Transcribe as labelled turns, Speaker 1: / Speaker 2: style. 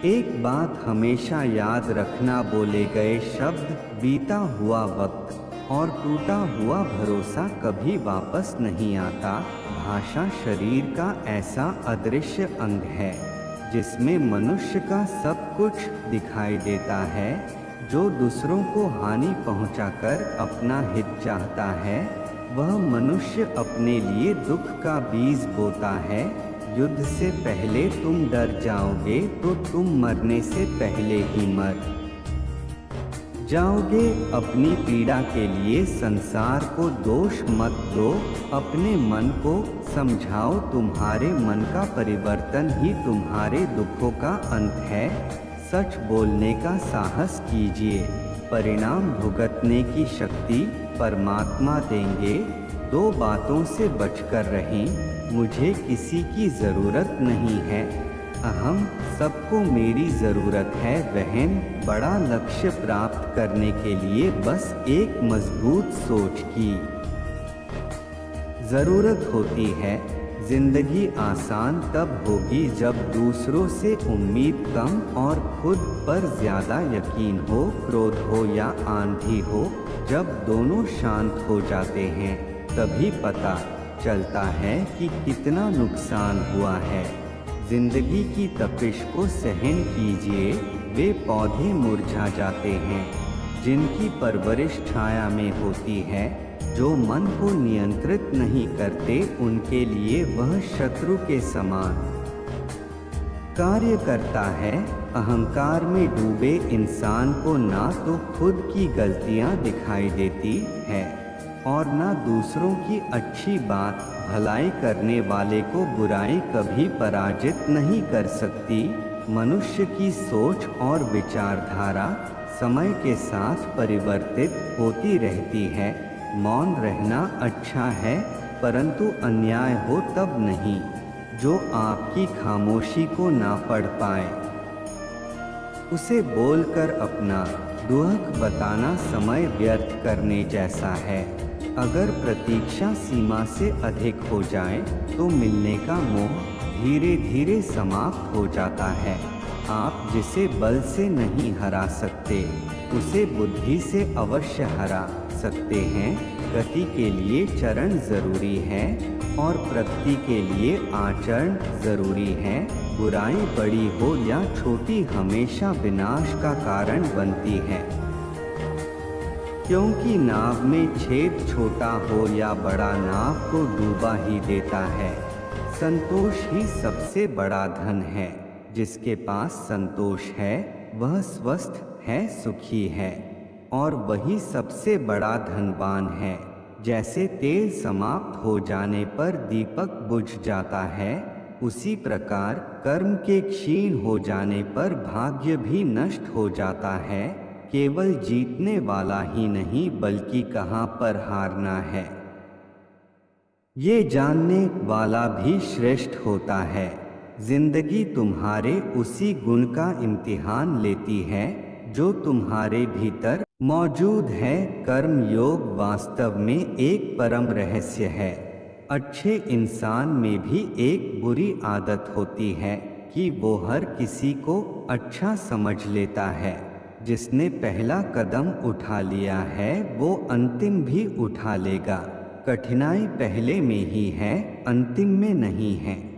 Speaker 1: एक बात हमेशा याद रखना, बोले गए शब्द, बीता हुआ वक्त और टूटा हुआ भरोसा कभी वापस नहीं आता। भाषा शरीर का ऐसा अदृश्य अंग है जिसमें मनुष्य का सब कुछ दिखाई देता है। जो दूसरों को हानि पहुंचाकर अपना हित चाहता है, वह मनुष्य अपने लिए दुख का बीज बोता है। युद्ध से पहले तुम डर जाओगे तो तुम मरने से पहले ही मर जाओगे। अपनी पीड़ा के लिए संसार को दोष मत दो, अपने मन को समझाओ। तुम्हारे मन का परिवर्तन ही तुम्हारे दुखों का अंत है। सच बोलने का साहस कीजिए, परिणाम भुगतने की शक्ति परमात्मा देंगे। दो बातों से बचकर रहें, मुझे किसी की ज़रूरत नहीं है, अहम, सबको मेरी ज़रूरत है। वहम, बड़ा लक्ष्य प्राप्त करने के लिए बस एक मजबूत सोच की ज़रूरत होती है। जिंदगी आसान तब होगी जब दूसरों से उम्मीद कम और खुद पर ज़्यादा यकीन हो। क्रोध हो या आंधी हो, जब दोनों शांत हो जाते हैं तभी पता चलता है कि कितना नुकसान हुआ है। जिंदगी की तपिश को सहन कीजिए। वे पौधे मुरझा जाते हैं जिनकी परवरिश छाया में होती है। जो मन को नियंत्रित नहीं करते, उनके लिए वह शत्रु के समान कार्य करता है। अहंकार में डूबे इंसान को ना तो खुद की गलतियां दिखाई देती है और ना दूसरों की अच्छी बात। भलाई करने वाले को बुराई कभी पराजित नहीं कर सकती। मनुष्य की सोच और विचारधारा समय के साथ परिवर्तित होती रहती है। मौन रहना अच्छा है, परंतु अन्याय हो तब नहीं। जो आपकी खामोशी को ना पढ़ पाए, उसे बोलकर अपना दुख बताना समय व्यर्थ करने जैसा है। अगर प्रतीक्षा सीमा से अधिक हो जाए तो मिलने का मोह धीरे धीरे समाप्त हो जाता है। आप जिसे बल से नहीं हरा सकते, उसे बुद्धि से अवश्य हरा सकते हैं। गति के लिए चरण जरूरी है और प्रगति के लिए आचरण जरूरी है। बुराई बड़ी हो या छोटी, हमेशा विनाश का कारण बनती है, क्योंकि नाव में छेद छोटा हो या बड़ा, नाव को डूबा ही देता है। संतोष ही सबसे बड़ा धन है। जिसके पास संतोष है वह स्वस्थ है, सुखी है और वही सबसे बड़ा धनवान है। जैसे तेल समाप्त हो जाने पर दीपक बुझ जाता है, उसी प्रकार कर्म के क्षीण हो जाने पर भाग्य भी नष्ट हो जाता है। केवल जीतने वाला ही नहीं बल्कि कहाँ पर हारना है, ये जानने वाला भी श्रेष्ठ होता है। जिंदगी तुम्हारे उसी गुण का इम्तिहान लेती है जो तुम्हारे भीतर मौजूद है। कर्म योग वास्तव में एक परम रहस्य है। अच्छे इंसान में भी एक बुरी आदत होती है कि वो हर किसी को अच्छा समझ लेता है। जिसने पहला कदम उठा लिया है वो अंतिम भी उठा लेगा। कठिनाई पहले में ही है, अंतिम में नहीं है।